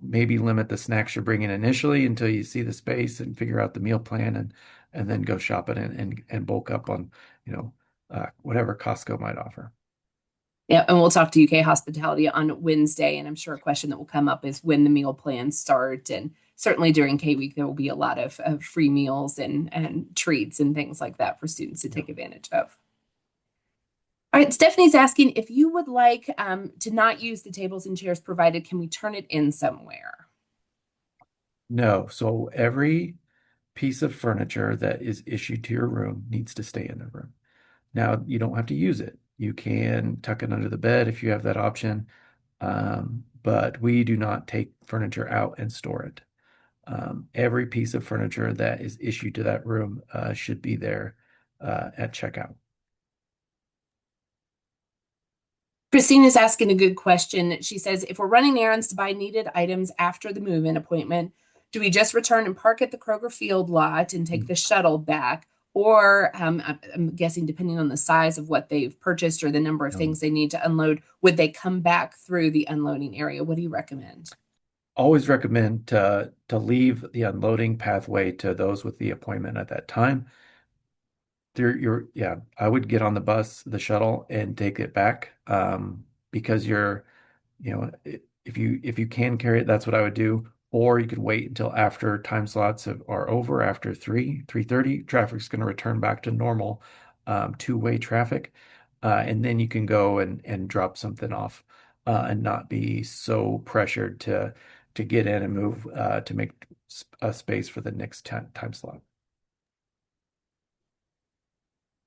maybe limit the snacks you're bringing initially until you see the space and figure out the meal plan, and then go shopping and bulk up on you know whatever Costco might offer. Yeah, and we'll talk to UK Hospitality on Wednesday, and I'm sure a question that will come up is when the meal plans start. And certainly during K week, there will be a lot of free meals and treats and things like that for students to Yeah. take advantage of. All right, Stephanie's asking if you would like to not use the tables and chairs provided, can we turn it in somewhere? No, so every piece of furniture that is issued to your room needs to stay in the room. Now, you don't have to use it. You can tuck it under the bed if you have that option. but we do not take furniture out and store it. Every piece of furniture that is issued to that room should be there at checkout. Christine is asking a good question. She says, if we're running errands to buy needed items after the move-in appointment, do we just return and park at the Kroger Field lot and take the shuttle back? Or I'm guessing, depending on the size of what they've purchased or the number of things they need to unload, would they come back through the unloading area? What do you recommend? Always recommend to leave the unloading pathway to those with the appointment at that time. Yeah, I would get on the bus, the shuttle, and take it back. Because if you can carry it, that's what I would do. Or you could wait until after time slots are over, after 3:30, traffic's going to return back to normal, two-way traffic. And then you can go and drop something off, and not be so pressured to get in and move, to make a space for the next time slot.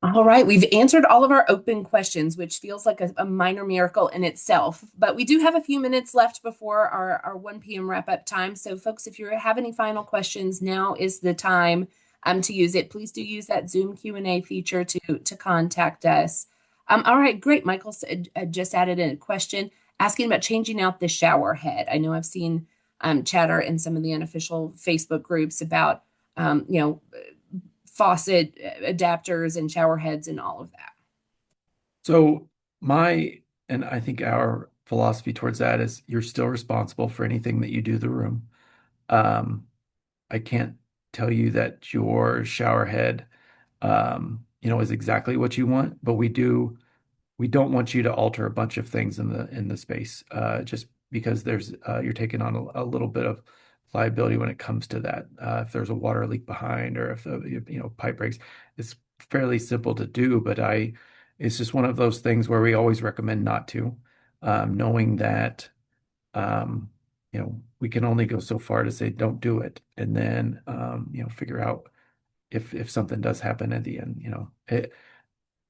All right, we've answered all of our open questions, which feels like a minor miracle in itself. But we do have a few minutes left before our 1 p.m. wrap up time. So, folks, if you have any final questions, now is the time to use it. Please do use that Zoom Q&A feature to contact us. All right, great. Michael just added in a question asking about changing out the shower head. I know I've seen chatter in some of the unofficial Facebook groups about faucet adapters and shower heads and all of that. So and I think our philosophy towards that is you're still responsible for anything that you do to the room. Um, I can't tell you that your shower head, is exactly what you want, but we don't want you to alter a bunch of things in the space, just because you're taking on a little bit of liability when it comes to that. If there's a water leak behind, or if the pipe breaks, it's fairly simple to do, but it's just one of those things where we always recommend not to, knowing that we can only go so far to say don't do it, and then figure out if something does happen at the end.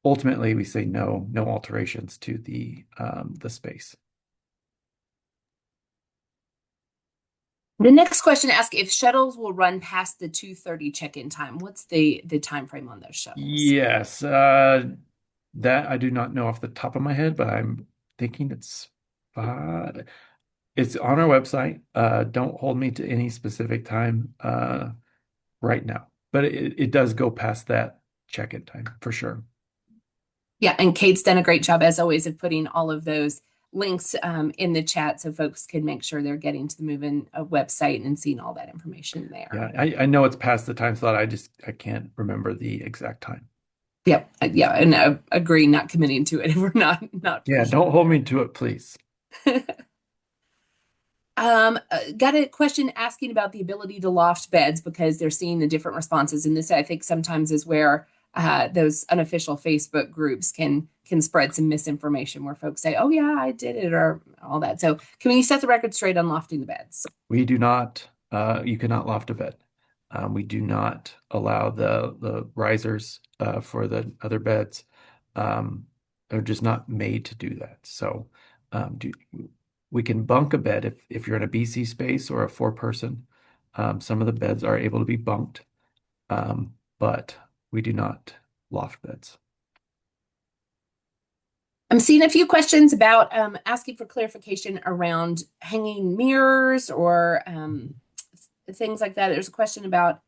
Ultimately, we say no alterations to the space. The next question asks if shuttles will run past the 2:30 check-in time. What's the time frame on those shuttles? Yes, that I do not know off the top of my head, but I'm thinking it's it's on our website. Don't hold me to any specific time right now, but it does go past that check-in time for sure. Yeah, and Kate's done a great job, as always, of putting all of those links in the chat so folks can make sure they're getting to the Move-In website and seeing all that information there. Yeah, I know it's past the time slot. I can't remember the exact time. Yep. Yeah, and I agree, not committing to it if we're not Yeah, sure. don't hold me to it, please. Got a question asking about the ability to loft beds because they're seeing the different responses. And this, I think, sometimes is where those unofficial Facebook groups can spread some misinformation where folks say, "Oh yeah, I did it," or all that. So, can we set the record straight on lofting the beds? We do not. You cannot loft a bed. We do not allow the risers for the other beds. They're just not made to do that. So, we can bunk a bed if you're in a BC space or a four-person. Some of the beds are able to be bunked, but we do not loft beds. I'm seeing a few questions about asking for clarification around hanging mirrors or things like that. There's a question about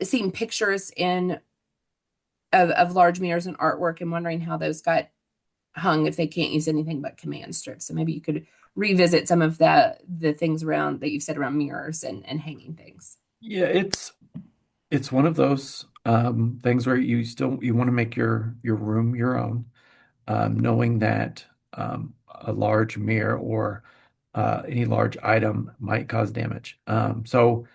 seeing pictures of large mirrors and artwork and wondering how those got hung if they can't use anything but command strips. So maybe you could revisit some of the things around that you've said around mirrors and hanging things. Yeah, it's one of those things where you want to make your room your own, knowing that a large mirror or any large item might cause damage. So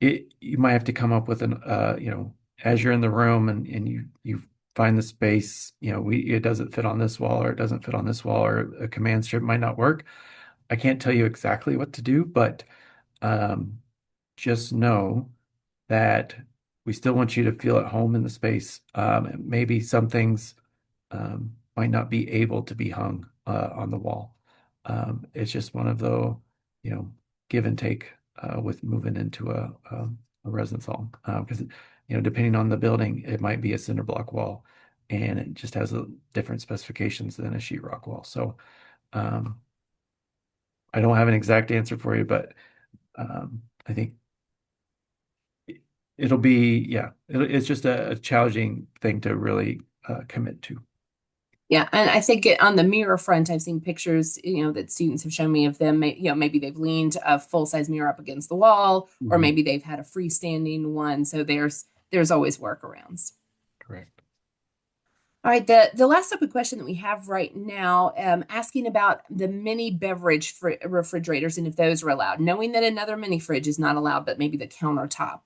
you might have to come up with as you're in the room and you find the space, it doesn't fit on this wall, or it doesn't fit on this wall, or a command strip might not work. I can't tell you exactly what to do, but just know that we still want you to feel at home in the space. Maybe some things might not be able to be hung on the wall. It's just one of the, you know, give and take with moving into a residence hall. Because, depending on the building, it might be a cinder block wall and it just has a different specifications than a sheetrock wall. So um, I don't have an exact answer for you, but I think it'll be, yeah, it's just a challenging thing to really commit to. Yeah, and I think on the mirror front, I've seen pictures, that students have shown me of them. Maybe they've leaned a full-size mirror up against the wall, or Mhm. maybe they've had a freestanding one. So there's always workarounds. Correct. All right, the last open question that we have right now, asking about the mini beverage refrigerators and if those are allowed, knowing that another mini fridge is not allowed, but maybe the countertop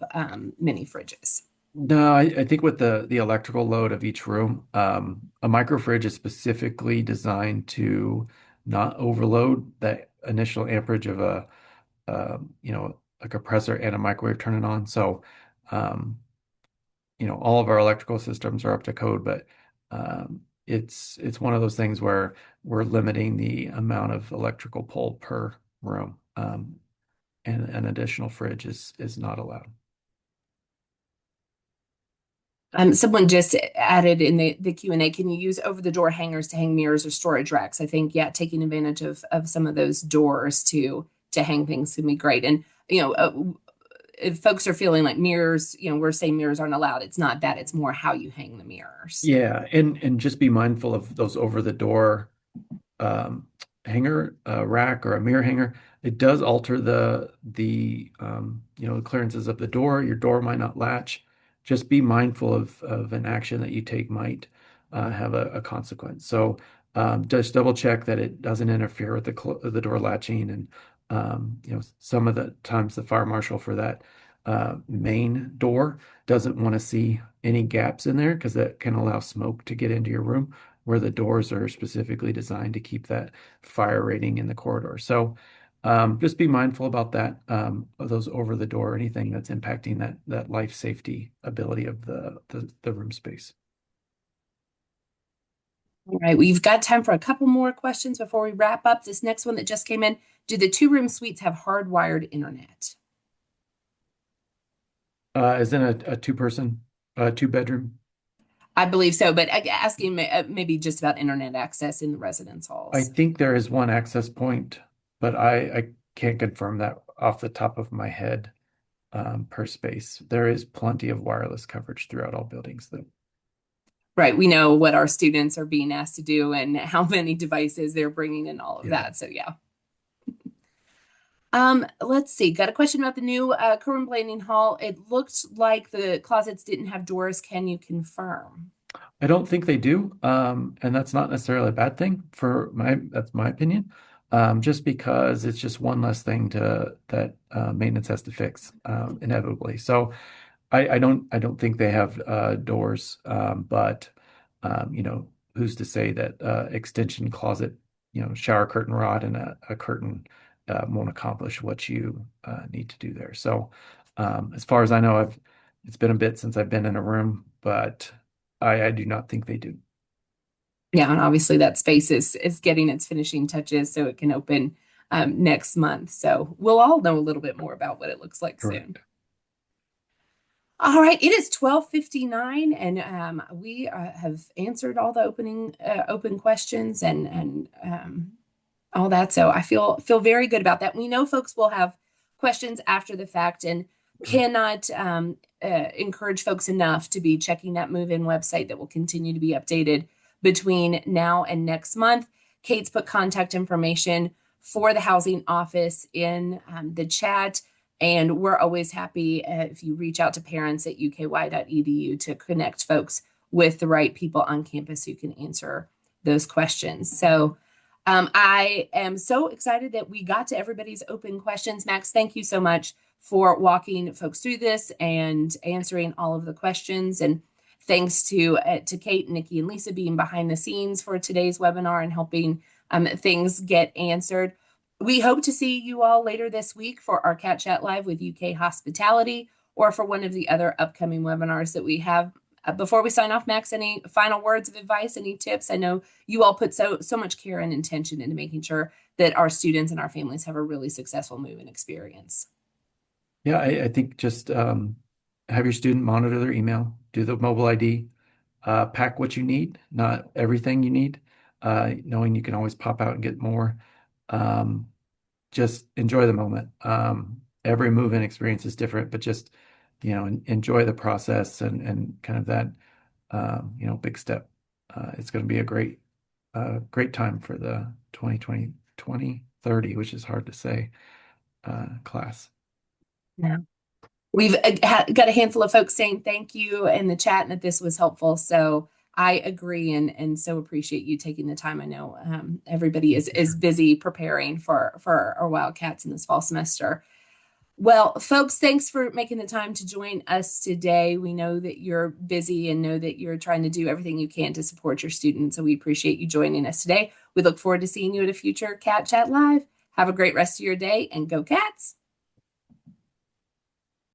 mini fridges. No, I think with the electrical load of each room, a micro fridge is specifically designed to not overload that initial amperage of a compressor and a microwave turning on. So, um, all of our electrical systems are up to code, but it's one of those things where we're limiting the amount of electrical pull per room, and an additional fridge is not allowed. Someone just added in the Q&A, can you use over-the-door hangers to hang mirrors or storage racks? I think, yeah, taking advantage of some of those doors to hang things can be great. And, if folks are feeling like mirrors, we're saying mirrors aren't allowed. It's not that, it's more how you hang the mirrors. Yeah, and just be mindful of those over the door um, hanger, rack, or a mirror hanger. It does alter the clearances of the door. Your door might not latch. Just be mindful of an action that you take might have a consequence. So just double check that it doesn't interfere with the door latching. And some of the times the fire marshal for that main door doesn't want to see any gaps in there because that can allow smoke to get into your room where the doors are specifically designed to keep that fire rating in the corridor. So just be mindful about that, of those over the door, anything that's impacting that life safety ability of the room space. All right, we've got time for a couple more questions before we wrap up. This next one that just came in, do the two-room suites have hardwired internet? Is in a two-person, two-bedroom? I believe so, but asking maybe just about internet access in the residence I halls. think there is one access point, but I can't confirm that off the top of my head, per space. There is plenty of wireless coverage throughout all buildings, though. Right, we know what our students are being asked to do and how many devices they're bringing and all of Yeah. that. So yeah. Let's see. Got a question about the new current planning hall. It looked like the closets didn't have doors. Can you confirm? I don't think they do. And that's not necessarily a bad thing that's my opinion. Just because it's just one less thing that maintenance has to fix, inevitably. So I don't think they have doors, but who's to say that extension closet, shower curtain rod and a curtain won't accomplish what you need to do there. So as far as I know, it's been a bit since I've been in a room, but I do not think they do. Yeah, and obviously that space is getting its finishing touches so it can open next month. So we'll all know a little bit more about what it looks like soon. Correct. All right, it is 12:59, and we have answered all the open questions and all that. So I feel very good about that. We know folks will have questions after the fact, and cannot encourage folks enough to be checking that move-in website that will continue to be updated between now and next month. Kate's put contact information for the housing office in the chat. And we're always happy if you reach out to parents at uky.edu to connect folks with the right people on campus who can answer those questions. So I am so excited that we got to everybody's open questions. Max, thank you so much for walking folks through this and answering all of the questions. And thanks to Kate, Nikki, and Lisa being behind the scenes for today's webinar and helping things get answered. We hope to see you all later this week for our Cat Chat Live with UK Hospitality, or for one of the other upcoming webinars that we have Before we sign off, Max, any final words of advice, any tips? I know you all put so much care and intention into making sure that our students and our families have a really successful move-in experience. Yeah, I think just have your student monitor their email, do the mobile ID, pack what you need, not everything you need, knowing you can always pop out and get more. Um, just enjoy the moment. Every move-in experience is different, but just, enjoy the process and kind of that, big step. It's going to be a great time for the 2030, which is hard to say, class. Yeah. We've got a handful of folks saying thank you in the chat and that this was helpful. So I agree and so appreciate you taking the time. I know everybody is busy preparing for our Wildcats in this fall semester. Well, folks, thanks for making the time to join us today. We know that you're busy and know that you're trying to do everything you can to support your students. So we appreciate you joining us today. We look forward to seeing you at a future Cat Chat Live. Have a great rest of your day and go Cats.